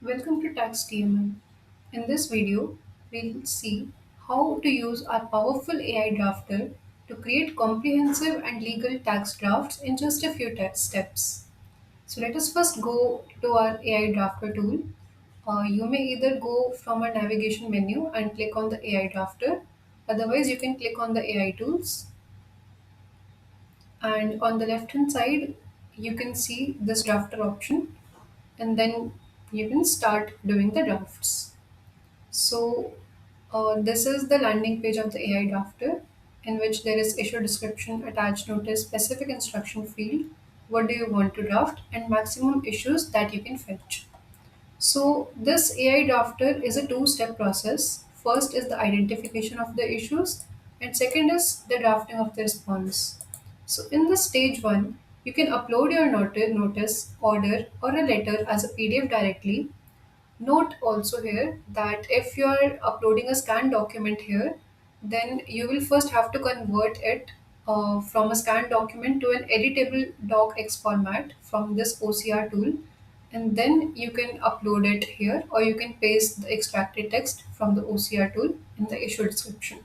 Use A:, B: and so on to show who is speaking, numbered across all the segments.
A: Welcome to TaxTML. In this video, we'll see how to use our powerful AI drafter to create comprehensive and legal tax drafts in just a few steps. So let us first go to our AI drafter tool. You may either go from our navigation menu and click on the AI drafter. Otherwise, you can click on the AI tools, and on the left hand side, you can see this drafter option, and then you can start doing the drafts. So this is the landing page of the AI drafter, in which there is issue description, attached notice, specific instruction field, what do you want to draft, and maximum issues that you can fetch. So this AI drafter is a two-step process. First is the identification of the issues, and second is the drafting of the response. So in the stage one, you can upload your notice, order, or a letter as a PDF directly. Note also here that if you are uploading a scanned document here, then you will first have to convert it from a scanned document to an editable docx format from this OCR tool, and then you can upload it here, or you can paste the extracted text from the OCR tool in the issue description.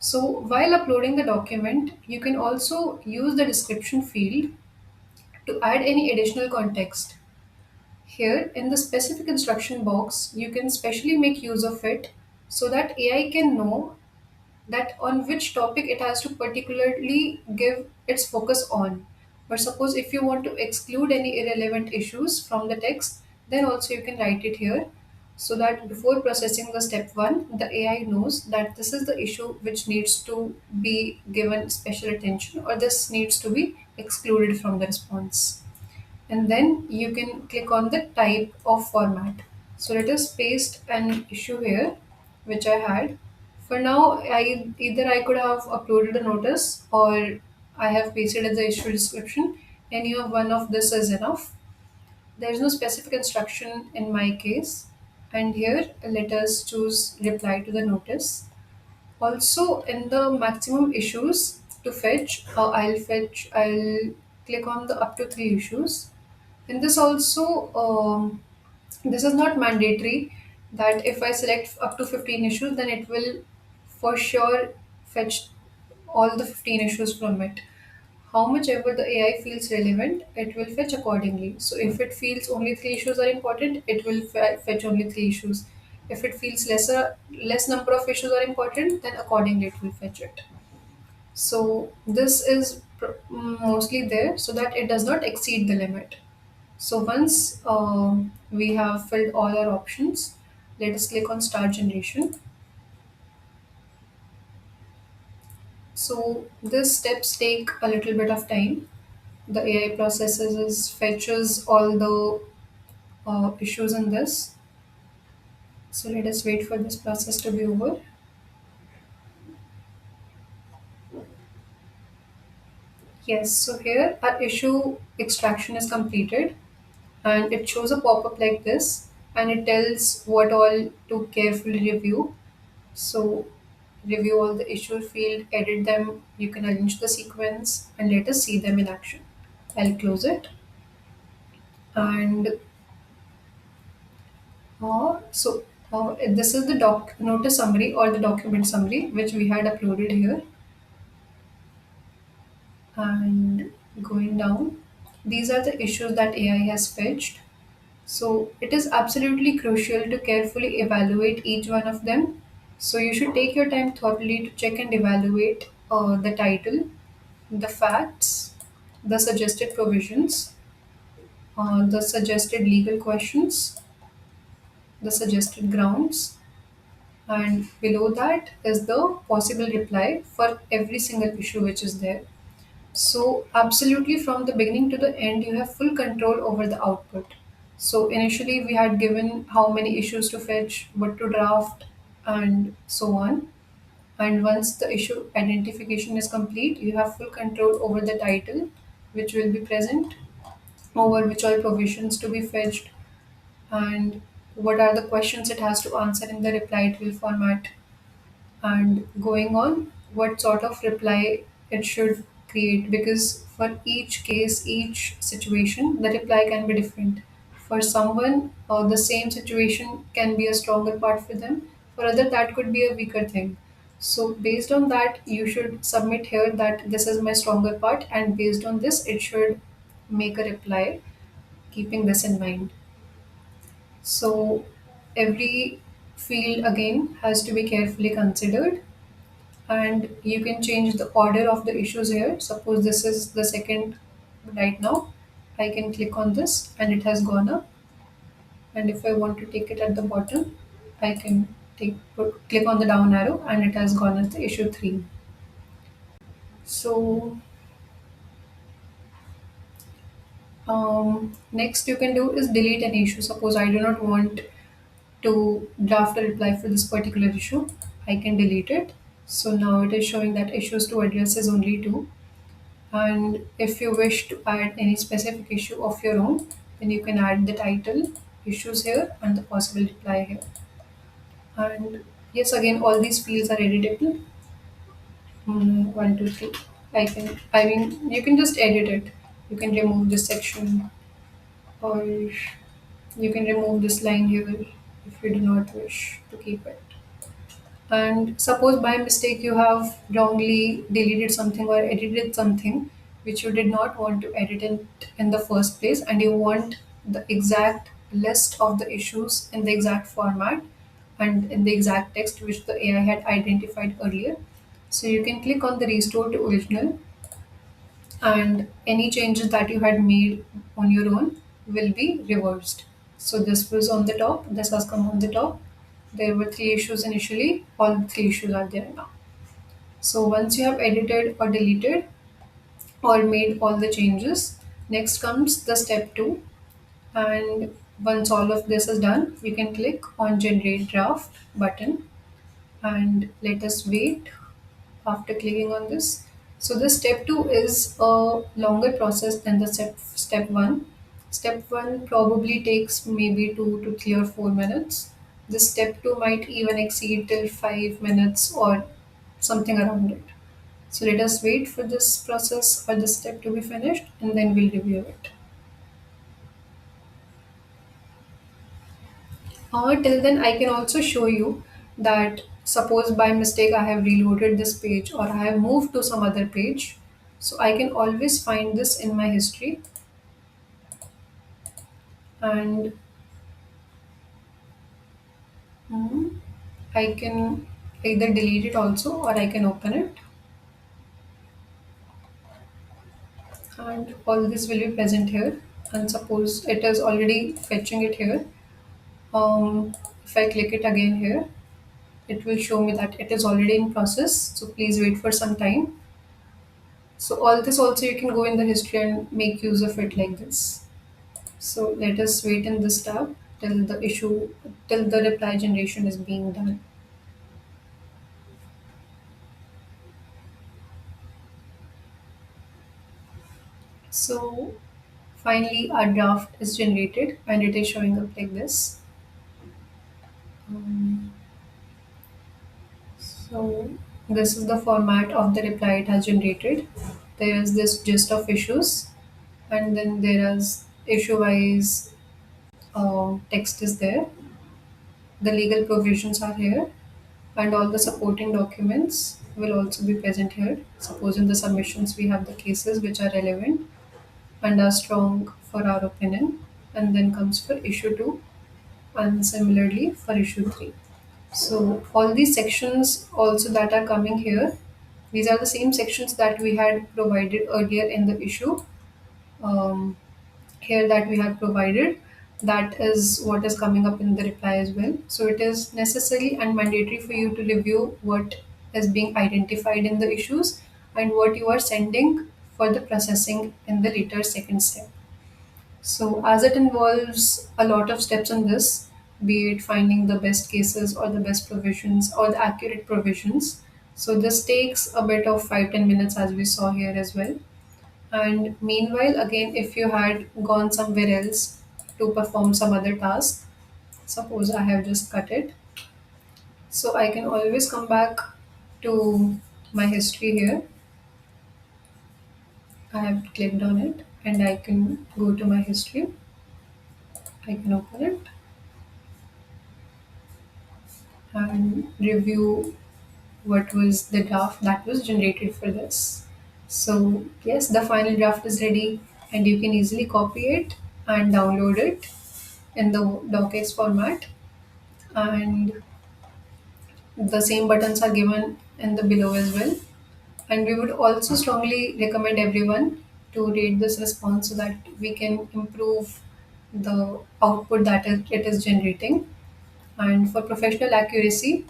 A: So while uploading the document, you can also use the description field to add any additional context. Here in the specific instruction box, you can specially make use of it so that AI can know that on which topic it has to particularly give its focus on. But suppose if you want to exclude any irrelevant issues from the text, then also you can write it here so that before processing the step 1, the AI knows that this is the issue which needs to be given special attention, or this needs to be excluded from the response. And then you can click on the type of format. So let us paste an issue here which I had. For now, I could have uploaded a notice, or I have pasted in the issue description. Any of one of this is enough. There is no specific instruction in my case. And here let us choose reply to the notice. Also, in the maximum issues to fetch, I'll click on the up to 3 issues. And this also, this is not mandatory that if I select up to 15 issues, then it will for sure fetch all the 15 issues from it. How much ever the AI feels relevant, it will fetch accordingly. So if it feels only 3 issues are important, it will fetch only 3 issues. If it feels less number of issues are important, then accordingly it will fetch it. So this is mostly there so that it does not exceed the limit. So once we have filled all our options, let us click on start generation. So these steps take a little bit of time. The AI processes fetches all the issues in this. So let us wait for this process to be over. Yes, so here our issue extraction is completed, and it shows a pop-up like this, and it tells what all to carefully review. So review all the issue field, edit them, you can arrange the sequence, and let us see them in action. I'll close it. And this is the doc notice summary or the document summary which we had uploaded here. And going down, these are the issues that AI has fetched. So it is absolutely crucial to carefully evaluate each one of them. So you should take your time thoroughly to check and evaluate the title, the facts, the suggested provisions, the suggested legal questions, the suggested grounds, and below that is the possible reply for every single issue which is there. So, absolutely from the beginning to the end, you have full control over the output. So, initially, we had given how many issues to fetch, what to draft, and so on. And once the issue identification is complete, you have full control over the title, which will be present, over which all provisions to be fetched, and what are the questions it has to answer in the reply it will format, and going on what sort of reply it should create, because for each case, each situation, the reply can be different. For someone, the same situation can be a stronger part for them. For other, that could be a weaker thing. So based on that, you should submit here that this is my stronger part, and based on this, it should make a reply keeping this in mind. So every field again has to be carefully considered, and you can change the order of the issues here. Suppose this is the second right now. I can click on this and it has gone up. And if I want to take it at the bottom, I can click on the down arrow and it has gone as the issue 3. So next you can do is delete an issue. Suppose I do not want to draft a reply for this particular issue, I can delete it. So now it is showing that issues to address is only 2. And if you wish to add any specific issue of your own, then you can add the title, issues here, and the possible reply here. And yes, again, all these fields are editable. 1, 2, 3. I mean, you can just edit it. You can remove this section, or you can remove this line here if you do not wish to keep it. And suppose by mistake you have wrongly deleted something or edited something which you did not want to edit in the first place, and you want the exact list of the issues in the exact format and in the exact text which the AI had identified earlier. So you can click on the restore to original, and any changes that you had made on your own will be reversed. So this was on the top, this has come on the top. There were 3 issues initially, all 3 issues are there now. So once you have edited or deleted or made all the changes, next comes the step 2. And once all of this is done, you can click on generate draft button and let us wait after clicking on this. So the step 2 is a longer process than the step 1. Step 1 probably takes maybe 2 to 3 or 4 minutes. The step 2 might even exceed till 5 minutes or something around it. So let us wait for this process or this step to be finished, and then we'll review it. Till then, I can also show you that suppose by mistake I have reloaded this page or I have moved to some other page. So I can always find this in my history, and mm, I can either delete it also or I can open it, and all this will be present here. And suppose it is already fetching it here. If I click it again here, it will show me that it is already in process. So please wait for some time. So all this also you can go in the history and make use of it like this. So let us wait in this tab till the reply generation is being done. So finally our draft is generated and it is showing up like this. Um, so this is the format of the reply it has generated. There is this gist of issues, and then there is issue wise text is there. The legal provisions are here, and all the supporting documents will also be present here. Suppose in the submissions we have the cases which are relevant and are strong for our opinion, and then comes for issue 2 and similarly for issue 3. So all these sections also that are coming here, these are the same sections that we had provided earlier in the issue. Um, Here that we have provided, that is what is coming up in the reply as well. So it is necessary and mandatory for you to review what is being identified in the issues and what you are sending for the processing in the later second step. So as it involves a lot of steps in this, be it finding the best cases or the best provisions or the accurate provisions, so this takes a bit of 5-10 minutes as we saw here as well. And meanwhile, again, if you had gone somewhere else to perform some other task, suppose I have just cut it, so I can always come back to my history here. I have clicked on it and I can go to my history. I can open it and review what was the draft that was generated for this. So, yes, the final draft is ready, and you can easily copy it and download it in the docx format. And the same buttons are given in the below as well. And we would also strongly recommend everyone to rate this response so that we can improve the output that it is generating. And for professional accuracy,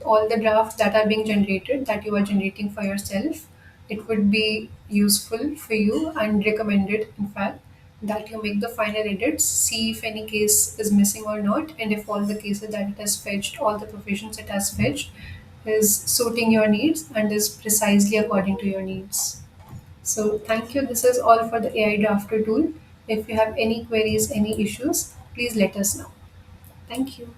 A: all the drafts that are being generated, that you are generating for yourself, it would be useful for you and recommended, in fact, that you make the final edits, see if any case is missing or not, and if all the cases that it has fetched, all the provisions it has fetched, is suiting your needs and is precisely according to your needs. So, thank you. This is all for the AI Drafter tool. If you have any queries, any issues, please let us know. Thank you.